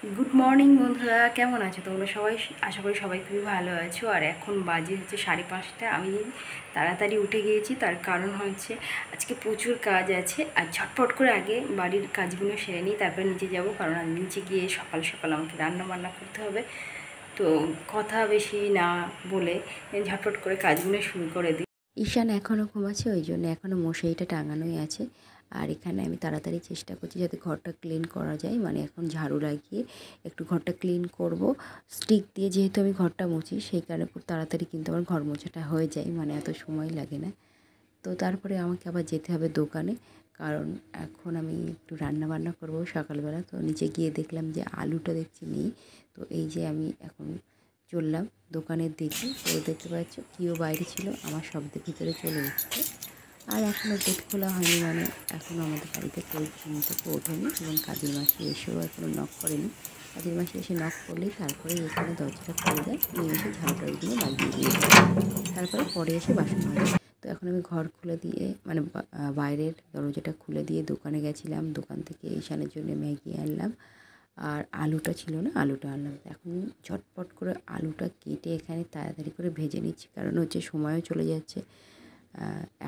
Good morning বন্ধুরা, কেমন আছো তোমরা সবাই? আশা করি সবাই খুবই ভালো আছো। আর এখন বাজে হচ্ছে 5:30। আমি তাড়াতাড়ি উঠে গিয়েছি, তার কারণ হচ্ছে আজকে প্রচুর কাজ আছে। আর ঝটপট করে আগে বাড়ির কাজগুলো সেরে নিই, তারপরে নিচে যাব, কারণ আমি নিচে গিয়ে সকাল সকাল আমাকে রান্না বান্না করতে হবে। তো কথা বেশি না বলে ঝটপট করে কাজগুলো শুরু করে দিই। ঈশান এখনও ঘুমাচ্ছে, ওই জন্য এখনও মশারিটা টাঙানোই আছে। আর এখানে আমি তাড়াতাড়ি চেষ্টা করছি যাতে ঘরটা ক্লিন করা যায়, মানে এখন ঝাড়ু লাগিয়ে একটু ঘরটা ক্লিন করব। স্টিক দিয়ে যেহেতু আমি ঘরটা মুছি, সেই কারণে খুব তাড়াতাড়ি কিন্তু আমার ঘর মোছাটা হয়ে যায়, মানে এত সময় লাগে না। তো তারপরে আমাকে আবার যেতে হবে দোকানে, কারণ এখন আমি একটু রান্না বান্না করব সকালবেলা। তো নিচে গিয়ে দেখলাম যে আলুটা দেখছি নেই। তো এই যে আমি এখন চললাম দোকানের দিকে। তো দেখতে পাচ্ছ কেউ বাইরে ছিল, আমার শব্দের ভিতরে চলে এসছে। আর এখনও গেট খোলা হয়নি, মানে এখনও আমাদের বাড়িতে কেউ ঘুম থেকে ওঠেনি, এবং কাজের মাসি এসেও এখনও নক করেনি। কাজের মাসি এসে নক করলেই তারপরে এখানে দরজাটা খুলে দেয়, নিয়ে এসে ঝাড়ু টাড়ুগুলো লাগিয়ে দিয়ে যায়। তারপরে পরে এসে বাসন মাজে। তো এখন আমি ঘর খুলে দিয়ে, মানে বাইরের দরজাটা খুলে দিয়ে দোকানে গেছিলাম। দোকান থেকে ঈশানের জন্য ম্যাগি আনলাম, আর আলুটা ছিল না, আলুটা আনলাম। এখন ঝটপট করে আলুটা কেটে এখানে তাড়াতাড়ি করে ভেজে নিচ্ছি, কারণ হচ্ছে সময়ও চলে যাচ্ছে।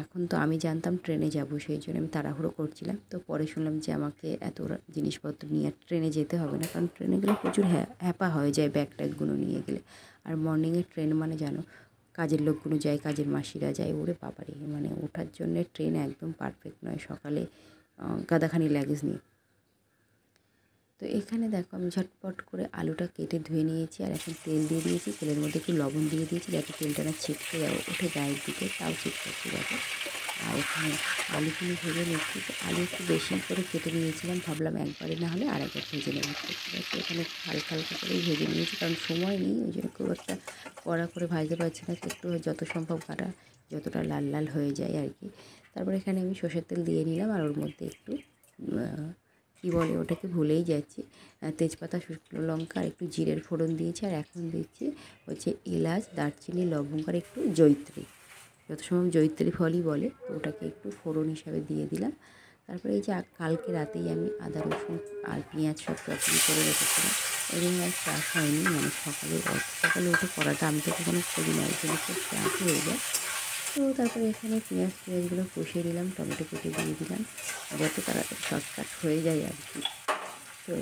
এখন তো আমি জানতাম ট্রেনে যাব, সেই জন্য আমি তাড়াহুড়ো করছিলাম। তো পরে শুনলাম যে আমাকে এত জিনিসপত্র নিয়ে ট্রেনে যেতে হবে না, কারণ ট্রেনে গেলে প্রচুর হ্যাপা হয়ে যায় ব্যাগ ট্যাগগুলো নিয়ে গেলে। আর মর্নিংয়ে ট্রেন মানে জানো, কাজের লোকগুলো যায়, কাজের মাসিরা যায়, ওরে বাবারে, মানে ওঠার জন্যে ট্রেন একদম পারফেক্ট নয় সকালে গাদাখানি লাগেজ নিয়ে। তো এখানে দেখো আমি ঝটপট করে আলুটা কেটে ধুয়ে নিয়েছি, আর এখন তেল দিয়ে দিয়েছি। তেলের মধ্যে একটু লবণ দিয়ে দিয়েছি যাতে তেলটা না ছিটকে ওঠে গায়ের দিকে, তাও ছিটকাচ্ছে যাতে। আর এখানে আলুগুলো ভেজে নিচ্ছি। তো আলু একটু বেশি করে কেটে নিয়েছিলাম, ভাবলাম একবারে না হলে আরেকবার ভেজে নেব। তো এখানে হালকা হালকা করেই ভেজে নিয়েছি, কারণ সময় নেই, ওই জন্য খুব একটা কড়া করে ভাজতে পারছি না। তো একটু যত সম্ভব কাটা যতটা লাল লাল হয়ে যায় আর কি। তারপর এখানে আমি সর্ষের তেল দিয়ে নিলাম, আর ওর মধ্যে একটু কী বলে ওটাকে ভুলেই যাচ্ছি, তেজপাতা, শুকনো লঙ্কা আর একটু জিরের ফোড়ন দিয়েছি। আর এখন দিচ্ছি হচ্ছে এলাচ, দারচিনি, লবঙ্গ আর একটু জয়িত্রী, যত সময় জয়িত্রী ফলই বলে, তো ওটাকে একটু ফোড়ন হিসাবে দিয়ে দিলাম। তারপরে এই যে কালকে রাতেই আমি আদা রসুন আর পেঁয়াজ সব চটনি করে রেখেছিলাম, ওই জন্য আর চাষ হয়নি, মানে সকালে উঠে করাটা আমি তো কখনো করি না, ওই জন্য খুব চাষ হয়ে যায়। তো তারপরে এখানে পেঁয়াজগুলো কষিয়ে দিলাম, টমেটো কেটে দিয়ে দিলাম, যাতে তাড়াতাড়ি শর্টকাট হয়ে যায় আর কি। তো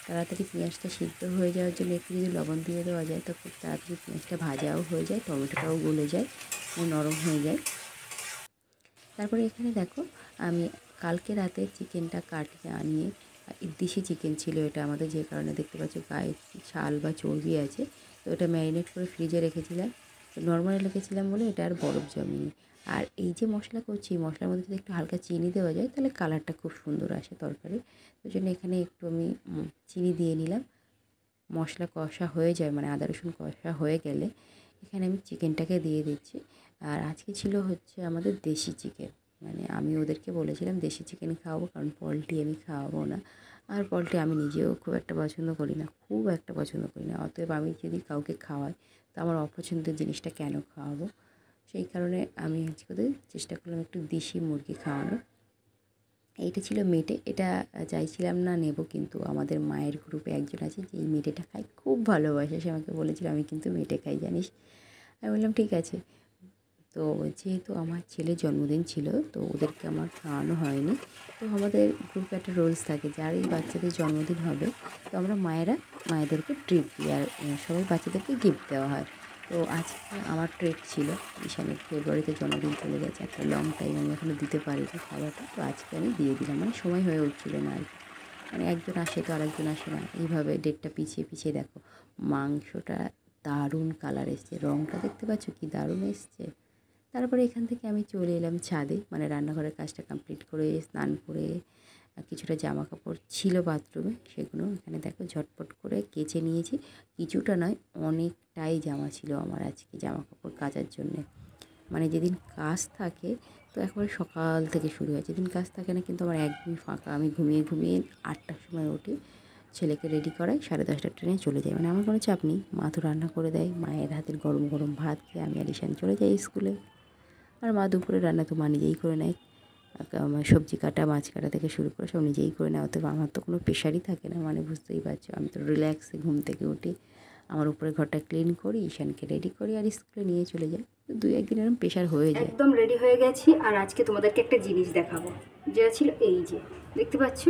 তাড়াতাড়ি পেঁয়াজটা সিদ্ধ হয়ে যাওয়ার জন্য একটু যদি লবণ দিয়ে দেওয়া যায়, তো খুব তাড়াতাড়ি পেঁয়াজটা ভাজাও হয়ে যায়, টমেটোটাও গলে যায়, নরম হয়ে যায়। তারপরে এখানে দেখো আমি কালকে রাতে চিকেনটা কাটিয়ে আনিয়ে, দেশি চিকেন ছিল এটা আমাদের, যে কারণে দেখতে পাচ্ছ গায়ে ছাল বা চর্বি আছে। তো এটা ম্যারিনেট করে ফ্রিজে রেখেছিলাম। তো নর্মালি রেখেছিলাম বলে এটা আর বরফ জমেনি। আর এই যে মশলা করছি, মশলার মধ্যে যদি একটু হালকা চিনি দেওয়া যায়, তাহলে কালারটা খুব সুন্দর আসে তরকারি। ওই জন্য এখানে একটু আমি চিনি দিয়ে নিলাম। মশলা কষা হয়ে যায়, মানে আদা রসুন কষা হয়ে গেলে এখানে আমি চিকেনটাকে দিয়ে দিচ্ছি। আর আজকে ছিল হচ্ছে আমাদের দেশি চিকেন, মানে আমি ওদেরকে বলেছিলাম দেশি চিকেন খাওয়াবো, কারণ পোলট্রি আমি খাওয়াবো না। আর পোলট্রি আমি নিজেও খুব একটা পছন্দ করি না, অতএব আমি যদি কাউকে খাওয়াই, তো আমার অপছন্দের জিনিসটা কেন খাওয়াবো। সেই কারণে আমি আজকে ওদের চেষ্টা করলাম একটু দেশি মুরগি খাওয়ানোর। এইটা ছিল মেটে, এটা চাইছিলাম না নেব, কিন্তু আমাদের মায়ের গ্রুপে একজন আছে যে এই মেটেটা খায়, খুব ভালোবাসে, সে আমাকে বলেছিল আমি কিন্তু মেটে খাই জানিস। আমি বললাম ঠিক আছে। তো যেহেতু আমার ছেলের জন্মদিন ছিল, তো ওদেরকে আমার খাওয়ানো হয়নি। তো আমাদের গ্রুপে একটা রুলস থাকে, যার এই বাচ্চাদের জন্মদিন হবে, তো আমরা মায়েদেরকে ট্রিট দিই, আর সবাই বাচ্চাদেরকে গিফট দেওয়া হয়। তো আজকে আমার ট্রিট ছিল, ঈশানের ফেব্রুয়ারিতে জন্মদিন চলে গেছে, একটা লং টাইম আমি এখনও দিতে পারিনি খাবারটা, তো আজকে আমি দিয়ে দিলাম, মানে সময় হয়ে উঠছিল না আর কি। মানে একজন আসে তো আরেকজন আসে না, এইভাবে ডেটটা পিছিয়ে পিছিয়ে দেখো মাংসটা দারুণ কালার এসছে, রঙটা দেখতে পাচ্ছ কি দারুণ এসছে। তারপরে এখান থেকে আমি চলে এলাম ছাদে, মানে রান্নাঘরের কাজটা কমপ্লিট করে স্নান করে কিছুটা জামা কাপড় ছিল বাথরুমে, সেগুলো এখানে দেখো ঝটপট করে কেচে নিয়েছি। কিছুটা নয়, অনেকটাই জামা ছিল আমার আজকে জামা কাপড় কাচার জন্যে। মানে যেদিন কাজ থাকে তো একবারে সকাল থেকে শুরু হয়, যেদিন কাজ থাকে না কিন্তু আমার একদমই ফাঁকা। আমি ঘুমিয়ে ঘুমিয়ে 8টার সময় উঠি, ছেলেকে রেডি করাই, 10:30টার ট্রেনে চলে যাই, মানে আমার কোনো চাপ নেই। মা তো রান্না করে দেয়, মায়ের হাতের গরম গরম ভাত খেয়ে আমি আর ঈশান চলে যাই স্কুলে। আর মা দুপুরে রান্না তো মা নিজেই করে নেয়। সবজি কাটা মাছ কাটা থেকে শুরু করে সব নিজেই করে নেওয়া। তো আমার তো কোনো প্রেশারই থাকে না, মানে বুঝতেই পারছো, আমি তো রিল্যাক্সে ঘুম থেকে উঠি, আমার উপরে ঘরটা ক্লিন করি, ঈশানকে রেডি করি আর স্কুলে নিয়ে চলে যাই। 2-1 দিন এরকম প্রেশার হয়ে যায়। একদম রেডি হয়ে গেছি। আর আজকে তোমাদেরকে একটা জিনিস দেখাবো, যেটা ছিল এই যে দেখতে পাচ্ছ,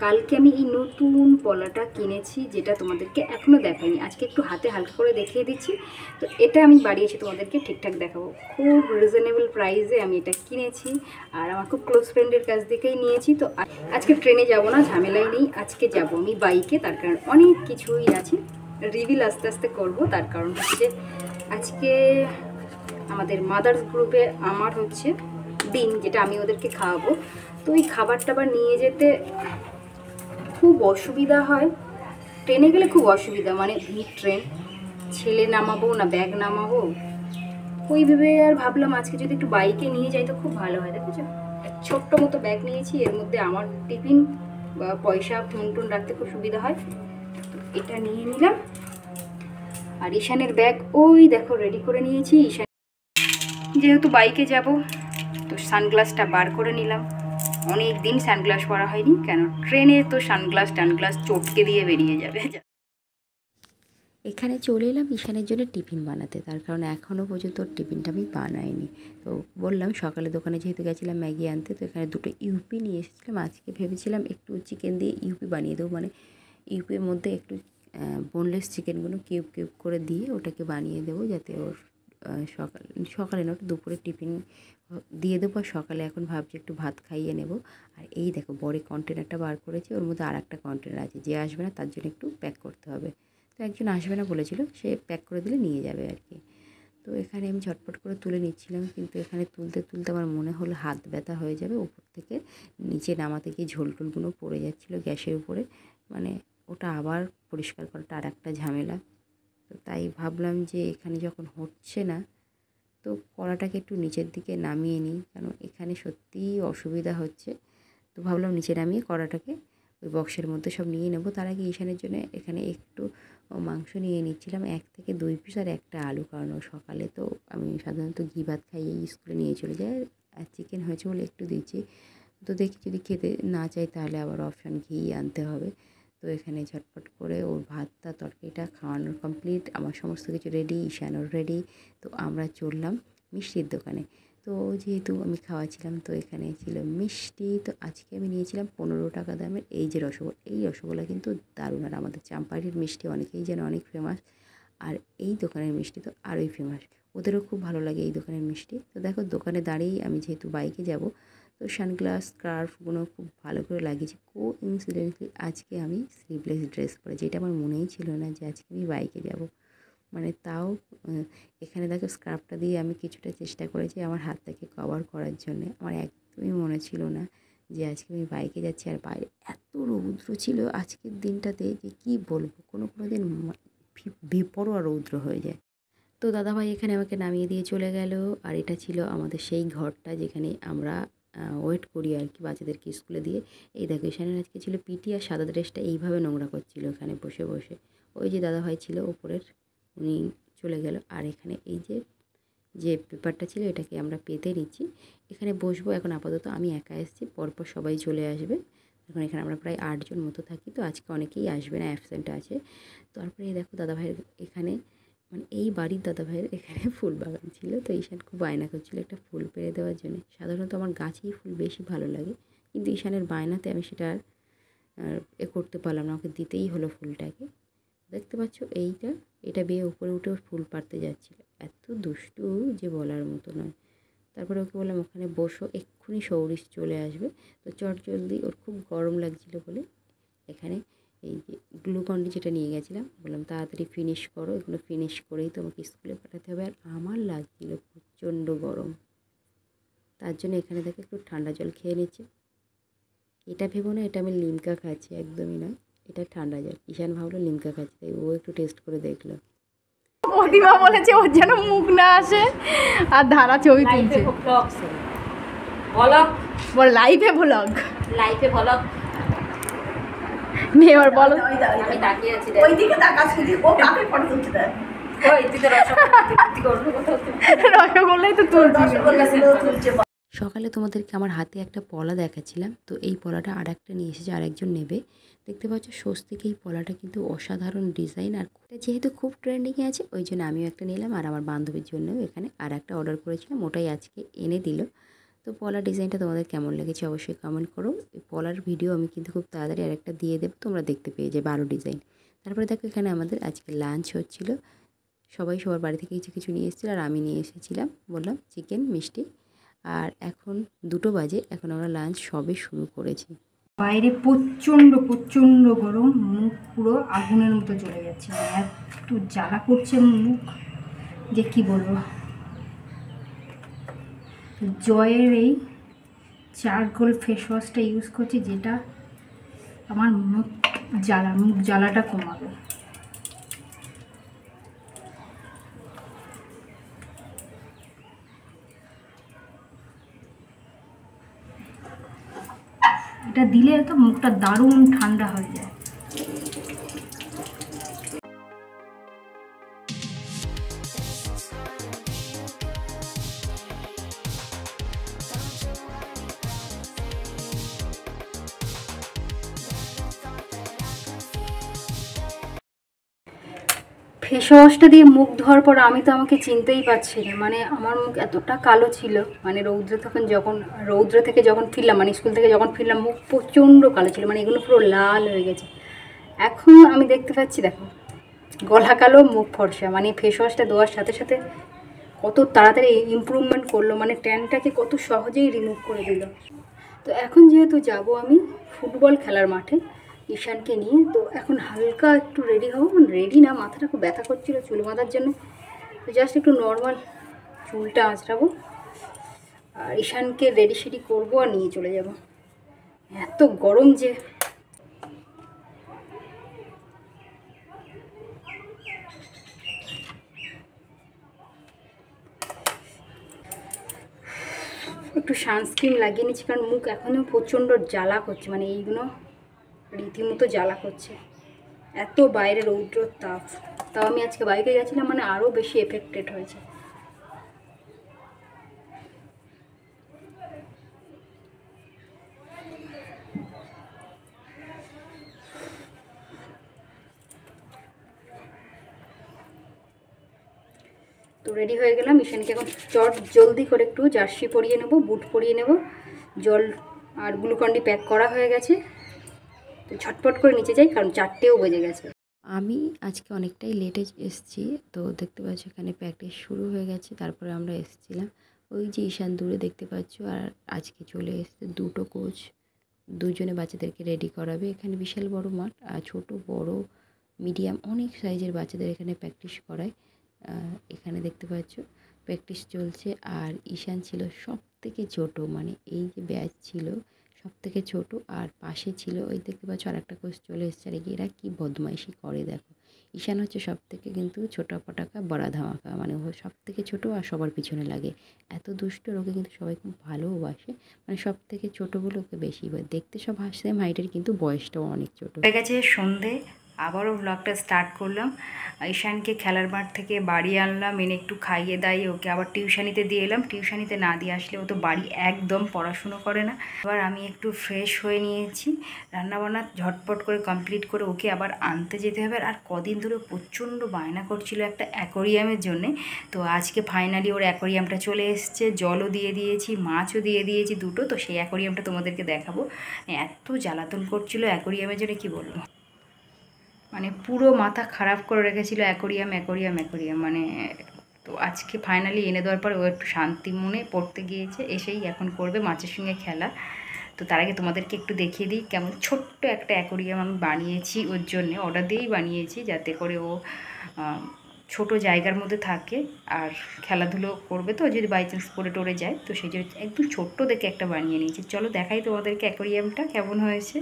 কালকে আমি এই নতুন পলাটা কিনেছি, যেটা তোমাদেরকে এখনও দেখাইনি। আজকে একটু হাতে হালকা করে দেখিয়ে দিচ্ছি। তো এটা আমি বাড়িয়েছি, তোমাদেরকে ঠিকঠাক দেখাবো। খুব রিজনেবল প্রাইসে আমি এটা কিনেছি, আর আমার খুব ক্লোজ ফ্রেন্ডের কাছ থেকেই নিয়েছি। তো আজকে ট্রেনে যাব না, ঝামেলাই নেই, আজকে যাব আমি বাইকে। তার কারণ অনেক কিছুই আছে, রিভিল আস্তে আস্তে করবো। তার কারণ হচ্ছে আজকে আমাদের মাদার্স গ্রুপে আমার হচ্ছে দিন, যেটা আমি ওদেরকে খাওয়াবো। তো ওই খাবার টাবার নিয়ে যেতে খুব অসুবিধা হয়, ট্রেনে গেলে খুব অসুবিধা, মানে ভিড় ট্রেন, ছেলে নামাবো না ব্যাগ নামাবো, ওই ভেবে আর ভাবলাম আজকে যদি একটু বাইকে নিয়ে যাই তো খুব ভালো হয়। দেখেছো, ছোট্ট মতো ব্যাগ নিয়েছি, এর মধ্যে আমার টিফিন বা পয়সা ফোন টোন রাখতে খুব সুবিধা হয়। এটা নিয়ে নিলাম। আর ঈশানের ব্যাগ ওই দেখো রেডি করে নিয়েছি। ঈশান যেহেতু বাইকে যাব, তো সানগ্লাসটা বার করে নিলাম। অনেক দিন সানগ্লাস পরা হয়নি, কেন ট্রেনে তো সানগ্লাস টানগ্লাস চটকে দিয়ে বেরিয়ে যাবে। এখানে চলে এলাম ঈশানের জন্য টিফিন বানাতে, তার কারণ এখনও পর্যন্ত টিফিনটা আমি বানাইনি। তো বললাম সকালে দোকানে যেহেতু গেছিলাম ম্যাগি আনতে, তো এখানে 2টো ইউপি নিয়ে এসেছিলাম। আজকে ভেবেছিলাম একটু চিকেন দিয়ে ইউপি বানিয়ে দেবো, মানে ইউপির মধ্যে একটু বোনলেস চিকেনগুলো কিউব কিউব করে দিয়ে ওটাকে বানিয়ে দেবো, যাতে ওর সকালে না দুপুরে টিফিন দিয়ে দেবো। আর সকালে এখন ভাবছি একটু ভাত খাইয়ে নেব। আর এই দেখো বড় কন্টেনারটা বার করেছি, ওর মধ্যে আর একটা কন্টেনার আছে, যে আসবে না তার জন্য একটু প্যাক করতে হবে। তো একজন আসবে না বলেছিল, সে প্যাক করে দিলে নিয়ে যাবে আর কি। তো এখানে আমি ঝটপট করে তুলে নিচ্ছিলাম, কিন্তু এখানে তুলতে তুলতে আমার মনে হলো হাত ব্যথা হয়ে যাবে, উপর থেকে নিচে নামাতে গিয়ে ঝোলটোলগুলো পড়ে যাচ্ছিলো গ্যাসের উপরে, মানে ওটা আবার পরিষ্কার করাটা আর একটা ঝামেলা। তো তাই ভাবলাম যে এখানে যখন হচ্ছে না, তো কড়াটাকে একটু নিচের দিকে নামিয়ে নিই, কারণ এখানে সত্যিই অসুবিধা হচ্ছে। তো ভাবলাম নিচে নামিয়ে কড়াটাকে ওই বক্সের মধ্যে সব নিয়ে নেব। তার আগে ঈশানের জন্য এখানে একটু মাংস নিয়ে নিচ্ছিলাম, 1 থেকে 2 পিস আর একটা আলু, কারণ সকালে তো আমি সাধারণত ঘি ভাত খাইয়ে স্কুলে নিয়ে চলে যাই, আর চিকেন হয়েছে বলে একটু দিচ্ছি। তো দেখি যদি খেতে না চাই তাহলে আবার অপশান ঘি আনতে হবে। তো এখানে ঝটপট করে ওর ভাতটা তরকারিটা খাওয়ানোর কমপ্লিট, আমার সমস্ত কিছু রেডি, ঈশানও রেডি। তো আমরা চললাম মিষ্টির দোকানে। তো যেহেতু আমি খাওয়াছিলাম, তো এখানে ছিল মিষ্টি। তো আজকে আমি নিয়েছিলাম 15 টাকা দামের এই যে রসগোল্লা। এই রসগোল্লা কিন্তু দারুণ, আর আমাদের চাম্পাটির মিষ্টি অনেকেই যেন অনেক ফেমাস, আর এই দোকানের মিষ্টি তো আরোই ফেমাস, ওদেরও খুব ভালো লাগে এই দোকানের মিষ্টি। তো দেখো দোকানে দাঁড়িয়েই আমি যেহেতু বাইকে যাব, তো সানগ্লাস স্কার্ফগুলো খুব ভালো করে লাগিয়েছি। ইনসিডেন্টলি আজকে আমি স্লিভলেস ড্রেস পরেছি, এটা আমার মনেই ছিল না যে আজকে আমি বাইকে যাব, মানে তাও এখানে দেখো স্কার্ফটা দিয়ে আমি কিছুটা চেষ্টা করেছি আমার হাতটাকে কভার করার জন্য। আমার একদমই মনে ছিল না যে আজকে আমি বাইকে যাচ্ছি, আর বাইরে এত রৌদ্র ছিল আজকের দিনটাতে যে কী বলবো, কোনো দিন বেপরোয়া রৌদ্র হয়ে যায়। তো দাদাভাই এখানে আমাকে নামিয়ে দিয়ে চলে গেল। আর এটা ছিল আমাদের সেই ঘরটা যেখানে আমরা ওয়েট করি আর কি বাচ্চাদেরকে স্কুলে দিয়ে। এই দেখো এখানে আজকে ছিল পিটি, আর সাদা ড্রেসটা এইভাবে নোংরা করছিল এখানে বসে বসে। ওই যে দাদাভাই ছিল ওপরের, উনি চলে গেল। আর এখানে এই যে পেপারটা ছিল এটাকে আমরা পেতে নিচ্ছি। এখানে বসবো এখন, আপাতত আমি একা এসেছি, পরপর সবাই চলে আসবে। এখন এখানে আমরা প্রায় 8 জন মতো থাকি, তো আজকে অনেকেই আসবে না, অ্যাবসেন্ট আছে। তারপরে এই দেখো দাদাভাইয়ের এখানে, মানে এই বাড়ির দাদাভাইয়ের এখানে ফুল বাগান ছিল। তো ঈশান খুব বায়না করছিল একটা ফুল পেরে দেওয়ার জন্য। সাধারণত আমার গাছেই ফুল বেশি ভালো লাগে, কিন্তু ঈশানের বায়নাতে আমি সেটা আর করতে পারলাম না, ওকে দিতেই হলো ফুলটাকে। দেখতে পাচ্ছ এটা বেয়ে উপরে উঠে ফুল পাড়তে যাচ্ছিল, এত দুষ্টু যে বলার মতো নয়। তারপরে ওকে বললাম ওখানে বসো, এক্ষুনি সৌরিশ চলে আসবে। তো চট জলদি, ওর খুব গরম লাগছিল বলে এখানে এই যে গ্লুকন্ডি যেটা নিয়ে গেছিলাম, বললাম তাড়াতাড়ি ফিনিশ করো, এগুলো ফিনিশ করেই তোমাকে স্কুলে পাঠাতে হবে। আর আমার লাগছিল প্রচণ্ড গরম, তার জন্য এখানে থেকে একটু ঠান্ডা জল খেয়ে নিচ্ছে। এটা ভেবো না এটা আমি লিমকা খাচ্ছি, একদমই নয়, এটা ঠান্ডা জল। ঈশান ভাবলো লিমকা খাচ্ছি, তাই ও একটু টেস্ট করে দেখলো। প্রতিমা বলেছে ওর যেন মুখ না আসে, আর ধারা ছবি তুলছে। বল লাইভে ভ্লগ, নে ওর বলো। আমি তাকিয়ে আছি, ওইদিকে তাকা শুধু, ও কাকে ফটো তুলতে দেয়? রসগোল্লাই তো তুলছি। রসগোল্লা তুলছে। সকালে তোমাদেরকে আমার হাতে একটা পলা দেখাচ্ছিলাম, তো এই পলাটা আর একটা নিয়ে এসেছে, আর একজন নেবে। দেখতে পাচ্ছ স্বস্তিক এই পলাটা কিন্তু অসাধারণ ডিজাইন, আর যেহেতু খুব ট্রেন্ডিংয়ে আছে ওই জন্য আমিও একটা নিলাম, আর আমার বান্ধবীর জন্যও এখানে আর একটা অর্ডার করেছিলাম, ওটাই আজকে এনে দিল। তো পলার ডিজাইনটা তোমাদের কেমন লেগেছে অবশ্যই কমেন্ট করো। এই পলার ভিডিও আমি কিন্তু খুব তাড়াতাড়ি আরেকটা দিয়ে দেবো, তোমরা দেখতে পেয়ে যাবে আরও ডিজাইন। তারপরে দেখো এখানে আমাদের আজকে লাঞ্চ হচ্ছিলো, সবাই সবার বাড়ি থেকে কিছু কিছু নিয়ে এসেছিলো, আর আমি নিয়ে এসেছিলাম বললাম চিকেন মিষ্টি। আর এখন 2টো বাজে, এখন আমরা লাঞ্চ সবে শুরু করেছি। বাইরে প্রচণ্ড প্রচণ্ড গরম, মুখ পুরো আগুনের মতো জ্বলে যাচ্ছে, মানে এত জ্বালা করছে মুখ যে কি বলবো। জয়ের এই চারকোল ফেস ওয়াশটা ইউজ করছি, যেটা আমার মুখ জ্বালাটা কমাবে। এটা দিলে তো মুখটা দারুণ ঠান্ডা হয়ে যায়। ফেস ওয়াশটা দিয়ে মুখ ধোয়ার পর আমি তো আমাকে চিনতেই পারছি না, মানে আমার মুখ এতটা কালো ছিল, মানে রৌদ্র থেকে যখন ফিরলাম, মানে স্কুল থেকে যখন ফিরলাম, মুখ প্রচণ্ড কালো ছিল, মানে এগুলো পুরো লাল হয়ে গেছে। এখন আমি দেখতে পাচ্ছি, দেখো গলা কালো মুখ ফর্সা, মানে ফেস ওয়াশটা দেওয়ার সাথে সাথে কত তাড়াতাড়ি ইমপ্রুভমেন্ট করলো, মানে ট্যানটাকে কত সহজেই রিমুভ করে দিল। তো এখন যেহেতু যাব আমি ফুটবল খেলার মাঠে ঈশানকে নিয়ে, তো এখন হালকা একটু রেডি হবো, মানে রেডি না, মাথাটা খুব ব্যথা করছিল চুল বাঁধার জন্য, তো জাস্ট একটু নর্মাল চুলটা আঁচড়াবো আর ঈশানকে রেডি সেডি করবো আর নিয়ে চলে যাব। এত গরম যে একটু সানস্ক্রিন লাগিয়ে নিচ্ছি, কারণ মুখ এখনও প্রচণ্ড জ্বালা করছে, মানে এইগুলো রীতিমতো জ্বালা করছে, এত বাইরে রৌদ্র তাপ। তাও আমি আজকে বাইকে গেছিলাম, মানে আরও বেশি এফেক্টেড হয়েছে। তো রেডি হয়ে গেলাম, ঈশানকে এখন জলদি করে একটু জার্সি পরিয়ে নেব, বুট পরিয়ে নেব, জল আর গ্লুকন্ডি প্যাক করা হয়ে গেছে, তো ঝটপট করে নিচে যাই, কারণ 4টেও বেজে গেছে। আমি আজকে অনেকটাই লেটে এসেছি, তো দেখতে পাচ্ছ এখানে প্র্যাকটিস শুরু হয়ে গেছে, তারপরে আমরা এসেছিলাম। ওই যে ঈশান দূরে দেখতে পাচ্ছ, আর আজকে চলে এসেছে 2টো কোচ, দুজনে বাচ্চাদেরকে রেডি করাবে। এখানে বিশাল বড় মাঠ, আর ছোট বড় মিডিয়াম অনেক সাইজের বাচ্চাদের এখানে প্র্যাকটিস করায়। এখানে দেখতে পাচ্ছ প্র্যাকটিস চলছে, আর ঈশান ছিল সব থেকে ছোটো, মানে এই যে ব্যাচ ছিল সব থেকে ছোটো, আর পাশে ছিল ওই দেখতে পাচ্ছ আর একটা কোচ চলে এসছে। আর এরা কী বদমাইশি করে দেখো, ঈশান হচ্ছে সব থেকে কিন্তু ছোটো পটাকা বড়া ধামাকা, মানে ও সব থেকে ছোটো আর সবার পিছনে লাগে, এত দুষ্ট। ওকে কিন্তু সবাই খুব ভালোবাসে, মানে সব থেকে ছোটো বলে ওকে বেশি দেখতে সব সেম হাইটের, কিন্তু বয়সটাও অনেক ছোটো। হয়ে গেছে সন্ধে, আবারও ব্লগটা স্টার্ট করলাম। ঈশানকে খেলার মাঠ থেকে বাড়ি আনলাম, এনে একটু খাইয়ে দাইয়ে ওকে আবার টিউশনিতে দিয়ে এলাম। টিউশনিতে না দিয়ে আসলে ও তো বাড়ি একদম পড়াশুনো করে না। এবার আমি একটু ফ্রেশ হয়ে নিয়েছি, রান্নাবান্না ঝটপট করে কমপ্লিট করে ওকে আবার আনতে যেতে হবে। আর কদিন ধরে প্রচণ্ড বায়না করছিল একটা অ্যাকোরিয়ামের জন্যে, তো আজকে ফাইনালি ওর অ্যাকোরিয়ামটা চলে এসছে, জলও দিয়ে দিয়েছি, মাছও দিয়ে দিয়েছি 2টো। তো সেই অ্যাকোরিয়ামটা তোমাদেরকে দেখাবো। এত জ্বালাতন করছিল অ্যাকোরিয়ামের জন্য কি বলবো, মানে পুরো মাথা খারাপ করে রেখেছিল অ্যাকোরিয়াম অ্যাকোরিয়াম অ্যাকোরিয়াম, মানে তো আজকে ফাইনালি এনে দেওয়ার পর ও একটু শান্তি মনে পড়তে গিয়েছে, এসেই এখন করবে মাছের সঙ্গে খেলা। তো তার আগে তোমাদেরকে একটু দেখিয়ে দিই কেমন ছোট্ট একটা অ্যাকোরিয়াম আমি বানিয়েছি ওর জন্যে, অর্ডার দিয়েই বানিয়েছি, যাতে করে ও ছোট জায়গার মধ্যে থাকে আর খেলাধুলো করবে, তো যদি বাই চান্স পড়ে টরে যায়, তো সেই জন্য একদম ছোট্ট দেখে একটা বানিয়ে নিয়েছি। চলো দেখাই তোমাদেরকে অ্যাকোরিয়ামটা কেমন হয়েছে।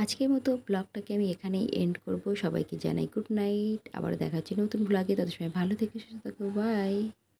আজকের মতো ব্লগটাকে আমি এখানেই এন্ড করব। সবাইকে জানাই গুড নাইট, আবার দেখা হচ্ছে নতুন ব্লগে, তাদের সময় ভালো থেকে সুস্থ থাকো, বাই।